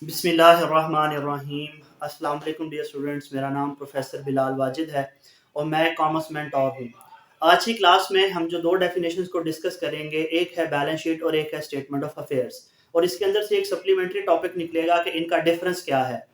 बिस्मिल्लाहिर्रहमानिर्रहीम। अस्सलाम वालेकुम डियर स्टूडेंट्स, मेरा नाम प्रोफेसर बिलाल वाजिद है और मैं कॉमर्स मेंटोर हूँ। आज की क्लास में हम जो दो डेफिनेशंस को डिस्कस करेंगे, एक है बैलेंस शीट और एक है स्टेटमेंट ऑफ अफेयर्स, और इसके अंदर से एक सप्लीमेंट्री टॉपिक निकलेगा कि इनका डिफरेंस क्या है।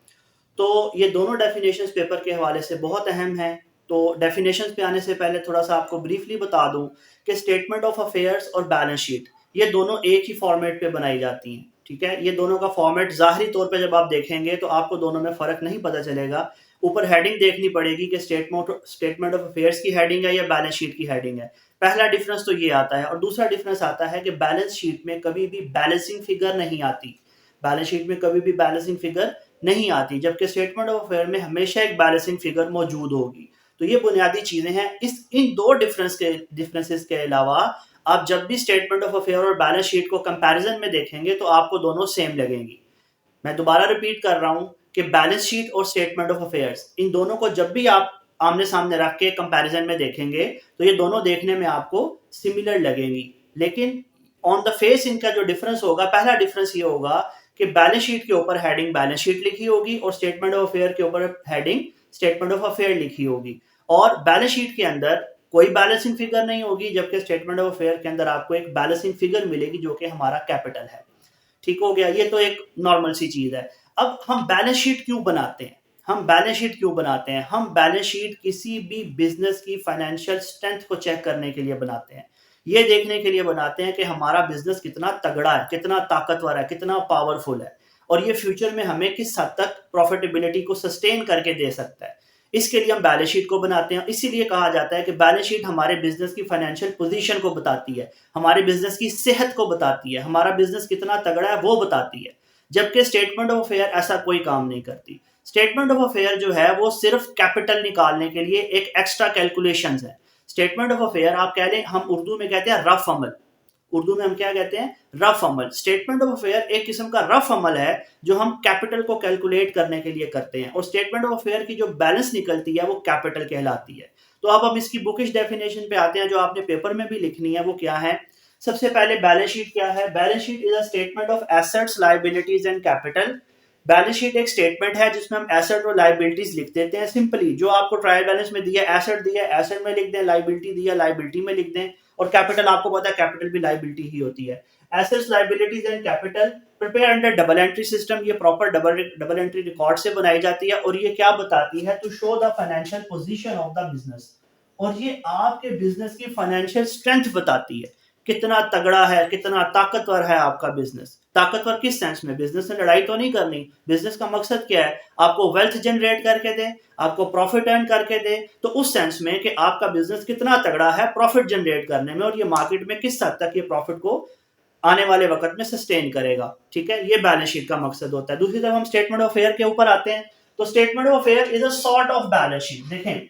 तो ये दोनों डेफिनेशंस पेपर के हवाले से बहुत अहम हैं। तो डेफिनेशंस पे आने से पहले थोड़ा सा आपको ब्रीफली बता दूं कि स्टेटमेंट ऑफ अफेयर्स और बैलेंस शीट ये दोनों एक ही फॉर्मेट पे बनाई जाती हैं। ठीक है, ये दोनों का फॉर्मेट ज़ाहिरी तौर पे जब आप देखेंगे तो आपको दोनों में फ़र्क नहीं पता चलेगा। ऊपर हेडिंग देखनी पड़ेगी कि स्टेटमेंट ऑफ अफेयर्स की हेडिंग है या बैलेंस शीट की हेडिंग है। पहला डिफरेंस तो ये आता है, और दूसरा डिफरेंस आता है कि बैलेंस शीट में कभी भी बैलेंसिंग फिगर नहीं आती। बैलेंस शीट में कभी भी बैलेंसिंग फिगर नहीं आती, जबकि स्टेटमेंट ऑफ अफेयर में हमेशा एक बैलेंसिंग फिगर मौजूद होगी। तो ये बुनियादी चीजें हैं। इन दो डिफरेंसेस के अलावा आप जब भी स्टेटमेंट ऑफ अफेयर और बैलेंस शीट को कंपैरिजन में देखेंगे तो आपको दोनों सेम लगेंगी। मैं दोबारा रिपीट कर रहा हूं कि बैलेंस शीट और स्टेटमेंट ऑफ अफेयर्स, इन दोनों को जब भी आप आमने सामने रख के कंपैरिजन में देखेंगे तो ये दोनों देखने में आपको सिमिलर लगेंगी। लेकिन ऑन द फेस इनका जो डिफरेंस होगा, पहला डिफरेंस ये होगा कि बैलेंस शीट के ऊपर हेडिंग बैलेंस शीट लिखी होगी और स्टेटमेंट ऑफ अफेयर के ऊपर हेडिंग स्टेटमेंट ऑफ अफेयर लिखी होगी। और बैलेंस शीट के अंदर कोई बैलेंसिंग फिगर नहीं होगी, जबकि स्टेटमेंट ऑफ अफेयर के अंदर आपको एक बैलेंसिंग फिगर मिलेगी जो कि हमारा कैपिटल है। ठीक हो गया, ये तो एक नॉर्मल सी चीज है। अब हम बैलेंस शीट क्यों बनाते हैं? हम बैलेंस शीट किसी भी बिजनेस की फाइनेंशियल स्ट्रेंथ को चेक करने के लिए बनाते हैं। ये देखने के लिए बनाते हैं कि हमारा बिजनेस कितना तगड़ा है, कितना ताकतवर है, कितना पावरफुल है, और ये फ्यूचर में हमें किस हद तक प्रॉफिटेबिलिटी को सस्टेन करके दे सकता है। इसके लिए हम बैलेंस शीट को बनाते हैं। इसीलिए कहा जाता है कि बैलेंस शीट हमारे बिजनेस की फाइनेंशियल पोजीशन को बताती है, हमारे बिजनेस की सेहत को बताती है, हमारा बिजनेस कितना तगड़ा है वो बताती है। जबकि स्टेटमेंट ऑफ अफेयर ऐसा कोई काम नहीं करती। स्टेटमेंट ऑफ अफेयर जो है वो सिर्फ कैपिटल निकालने के लिए एक एक्स्ट्रा कैलकुलेशंस है। स्टेटमेंट ऑफ अफेयर आप कह लें, हम उर्दू में कहते हैं रफ अमल। उर्दू में हम क्या कहते हैं? Rough Amal. Statement of affair एक किस्म का रफ अमल है जो हम कैपिटल को कैलकुलेट करने के लिए करते हैं, और स्टेटमेंट ऑफ अफेयर की जो बैलेंस निकलती है वो कैपिटल कहलाती है। तो अब हम इसकी बुकिश डेफिनेशन पे आते हैं जो आपने पेपर में भी लिखनी है। वो क्या है? सबसे पहले बैलेंस शीट क्या है? Balance sheet is a statement of assets, liabilities and capital. Balance sheet एक स्टेटमेंट है जिसमें हम एसेट और लायबिलिटीज लिख देते हैं। सिंपली जो आपको ट्रायल बैलेंस में दिया, एसेट दिया एसेट में लिख दें, लायबिलिटी दिया लायबिलिटी में लिख दें, और कैपिटल आपको पता है कैपिटल भी लायबिलिटी ही होती है। Assets, liabilities and capital prepare under double entry system. ये प्रॉपर डबल एंट्री रिकॉर्ड से बनाई जाती है, और ये क्या बताती है? To show the financial position of the business. और ये आपके बिजनेस की फाइनेंशियल स्ट्रेंथ बताती है, कितना तगड़ा है, कितना ताकतवर है आपका बिजनेस। ताकतवर किस सेंस में? बिजनेस में लड़ाई तो नहीं करनी। बिजनेस का मकसद क्या है? आपको वेल्थ जनरेट करके दे, आपको प्रॉफिट अर्न करके दे। तो उस सेंस में कि आपका बिजनेस कितना तगड़ा है प्रॉफिट जनरेट करने में, और ये मार्केट में किस हद तक ये प्रॉफिट को आने वाले वक्त में सस्टेन करेगा। ठीक है, ये बैलेंस शीट का मकसद होता है। दूसरी तरफ हम स्टेटमेंट ऑफ अफेयर के ऊपर आते हैं। तो statement of affair is a sort of balance sheet. देखें,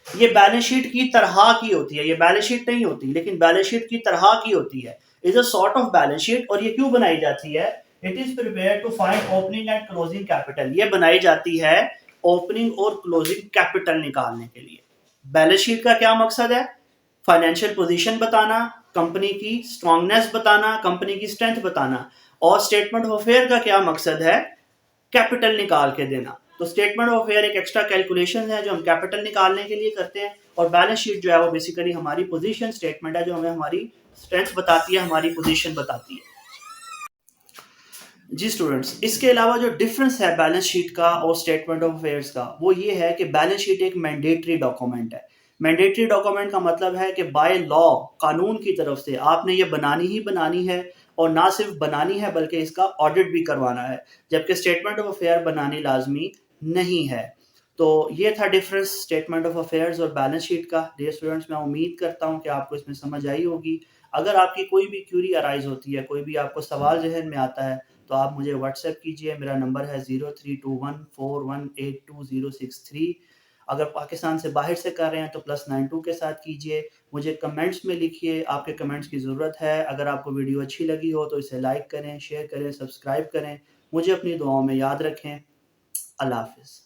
ये बैलेंस शीट की तरह की होती है, ये बैलेंस शीट नहीं होती लेकिन बैलेंस शीट की तरह की होती है। Is a sort of balance sheet. और ये क्यों बनाई जाती है? It is prepare to find opening and closing capital. ये बनाई जाती है ओपनिंग और क्लोजिंग कैपिटल निकालने के लिए। बैलेंस शीट का क्या मकसद है? फाइनेंशियल पोजीशन बताना, कंपनी की स्ट्रांगनेस बताना, कंपनी की स्ट्रेंथ बताना। और स्टेटमेंट ऑफ अफेयर का क्या मकसद है? कैपिटल निकाल के देना। तो स्टेटमेंट ऑफ अफेयर एक एक्स्ट्रा कैलकुलेशन है जो हम कैपिटल निकालने के लिए करते हैं, और बैलेंस शीट जो है वो बेसिकली हमारी पोजीशन स्टेटमेंट है जो हमें हमारी स्ट्रेंथ बताती है, हमारी पोजीशन बताती है। जी स्टूडेंट्स, इसके अलावा जो डिफरेंस है बैलेंस शीट का और स्टेटमेंट ऑफ अफेयर्स का, वो ये है कि बैलेंस शीट एक मैंडेटरी डॉक्यूमेंट है। मैंडेटरी डॉक्यूमेंट का मतलब है कि बाय लॉ, कानून की तरफ से आपने ये बनानी ही बनानी है, और ना सिर्फ बनानी है बल्कि इसका ऑडिट भी करवाना है। जबकि स्टेटमेंट ऑफ अफेयर बनानी लाजमी नहीं है। तो ये था डिफरेंस स्टेटमेंट ऑफ अफेयर्स और बैलेंस शीट का। डियर स्टूडेंट्स, मैं उम्मीद करता हूँ कि आपको इसमें समझ आई होगी। अगर आपकी कोई भी क्यूरी अराइज होती है, कोई भी आपको सवाल जहन में आता है, तो आप मुझे व्हाट्सएप कीजिए। मेरा नंबर है 032141820063। अगर पाकिस्तान से बाहर से कर रहे हैं तो +92 के साथ कीजिए। मुझे कमेंट्स में लिखिए, आपके कमेंट्स की ज़रूरत है। अगर आपको वीडियो अच्छी लगी हो तो इसे लाइक करें, शेयर करें, सब्सक्राइब करें। मुझे अपनी दुआओं में याद रखें। अल्लाह हाफ़िज़।